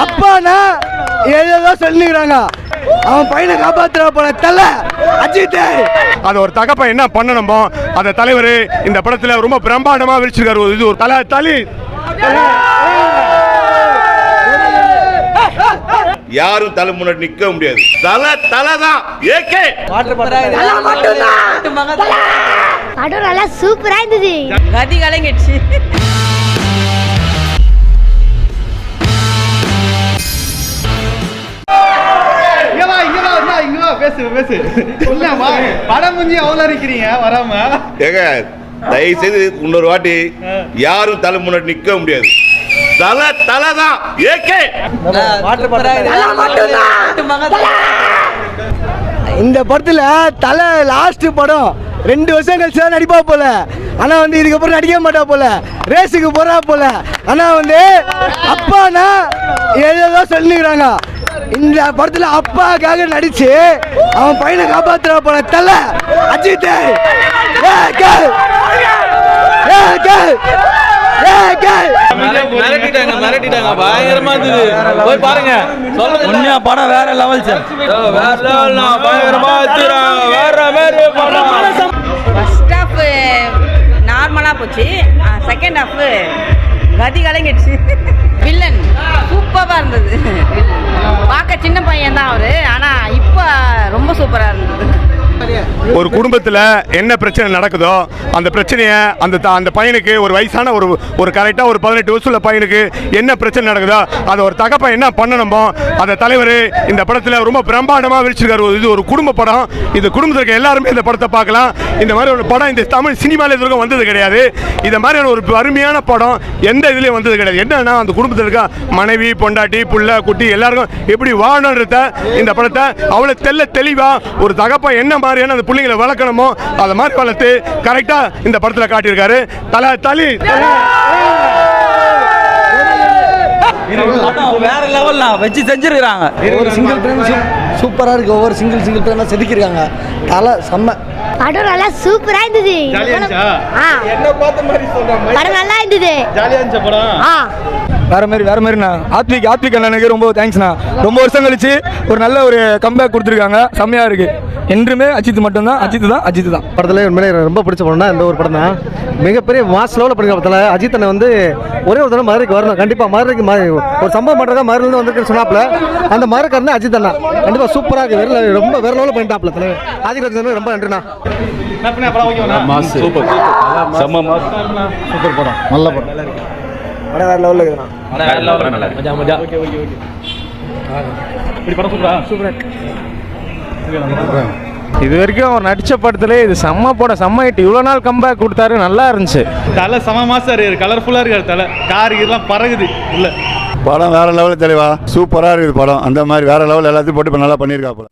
அப்பானா ஏதோ சொல்லிக்கிறாங்க, அவன் பையனை காப்பாத்துற போல தலை அஜித். அது ஒரு தகப்ப என்ன பண்ணணுமோ அந்த தலைவர் இந்த படத்துல ரொம்ப பிரம்மாண்டமா விரிச்சிருக்காரு. இது ஒரு தலை யாரும் தலை முன்னாடி நிக்க முடியாது. தலைதான் ஏகே. படம் நல்லா சூப்பரா இருந்தது. கதி கலங்கிடுச்சு. படம் முடிஞ்சு அவ்வளோ இருக்கிறீங்க வராம. ஏங்க தயவு செய்து இன்னொரு வாட்டி யாரும் தலை முன்னாடி நிக்க முடியாது. தலைதான் ஏகே. இந்த படத்துல தலை லாஸ்ட் படம் 2 வருஷம் கழிச்சு தான் நடிப்பா போல. ஆனா வந்து இதுக்கப்புறம் நடிக்க மாட்டா போல, ரேஸுக்கு போறா போல. ஆனா வந்து அப்பானா ஏதோ சொல்லிக்கிறாங்க, இந்த படத்துல அப்பாக்காக நடிச்சு அவன் பையனை காப்பாத்துற போல தலை அஜித். மிரட்டிட்டாங்க பயங்கரமா இருந்தது. போய் பாருங்க. உண்மையா படம் வேற லெவல் சார். வேற லெவல் பயங்கரமா வேற மாதிரி படம். ஃபர்ஸ்ட் ஹாஃப் நார்மலா போச்சு, செகண்ட் ஹாஃப் கதி கலங்கிடுச்சு. வில்லன் சூப்பரா இருந்தது. பார்க்க சின்ன பையன் தான் அவரு, ஆனா இப்ப ரொம்ப சூப்பரா இருந்தது. ஒரு குடும்பத்தில் என்ன பிரச்சனை நடக்குதோ அந்த பிரச்சனையை அந்த பையனுக்கு ஒரு வயசான ஒரு கரெக்டாக ஒரு 18 வயசுள்ள பையனுக்கு என்ன பிரச்சனை நடக்குதோ அதை ஒரு தகப்பன் என்ன பண்ணணுமோ அந்த தலைவர் இந்த படத்தில் ரொம்ப பிரம்மாண்டமாக விரிச்சிருக்காரு. இது ஒரு குடும்ப படம். இந்த குடும்பத்திற்கு எல்லாருமே இந்த படத்தை பார்க்கலாம். இந்த மாதிரி ஒரு படம் இந்த தமிழ் சினிமாவில் இதுவரைக்கும் வந்தது கிடையாது. இந்த மாதிரியான ஒரு அருமையான படம் எந்த இதுலேயும் வந்தது கிடையாது. என்னன்னா அந்த குடும்பத்தில் இருக்க மனைவி, பொண்டாட்டி, புள்ள, குட்டி எல்லாருக்கும் எப்படி வாழணுன்றத இந்த படத்தை அவ்வளோ தெளிவாக ஒரு தகப்பன் என்ன மாதிரியான அந்த பிள்ளைங்களை வளர்க்கணுமோ அதை மாதிரி வளர்த்து கரெக்டா இந்த படத்துல காட்டியிருக்காரு. தலை வேற லெவல்ல வச்சு செஞ்சிருக்காங்க. ஒரு சிங்கிள் ட்ரெயின் சூப்பரா இருக்கு. ஒவ்வொரு சிங்கிள் ட்ரெயினா செதுக்கிருக்காங்க. தலை செம்ம. படம் நல்லா சூப்பரா இருந்தது. படம் நல்லா இருந்தது. வேற மாதிரிண்ணா. ஆத்விக் அண்ணனுக்கு ரொம்ப தேங்க்ஸ்ண்ணா. ரொம்ப வருஷம் கழிச்சு ஒரு நல்ல ஒரு கம்பேக் கொடுத்துருக்காங்க. செம்மையா இருக்கு. என்றுமே அஜித் மட்டும்தான், அஜித் தான். படத்துல உண்மையிலே ரொம்ப பிடிச்ச படம்னா இந்த ஒரு படம் தான். மிகப்பெரிய மாஸ் லெவலில் படிக்கிற படத்தில் அஜித் அண்ணன் வந்து ஒரே ஒரு தடவை மதுரைக்கு வரணும். கண்டிப்பாக மதுரைக்கு ஒரு சம்பவம் பண்ணுறதா மதுரையிலேருந்து வந்துருக்குன்னு சொன்னாப்புல. அந்த மதுரைக்காரன் அஜித் அண்ணா கண்டிப்பாக சூப்பராக இருக்குது. ரொம்ப வேற லெவலில் பண்ணிட்டாப்புல தலைவர் ஆதிக்க. ரொம்ப நன்றிண்ணா. சூப்பர் படம், நல்ல படம். படம் வேற லெவலில் இருக்குதுண்ணா. இது வரைக்கும் அவர் நடிச்ச படத்துல இது செம்ம படம், செம்ம ஹிட். இவ்வளோ நாள் கம்பேக் கொடுத்தாரு, நல்லா இருந்துச்சு. தலை செம மாசம் கலர்ஃபுல்லா இருக்காரு. தலை கார் இதெல்லாம் பறகுது இல்ல. படம் வேற லெவலில் தெளிவா சூப்பராக இருக்குது படம். அந்த மாதிரி வேற லெவல் எல்லாத்தையும் போட்டு இப்போ நல்லா பண்ணியிருக்காப்புல.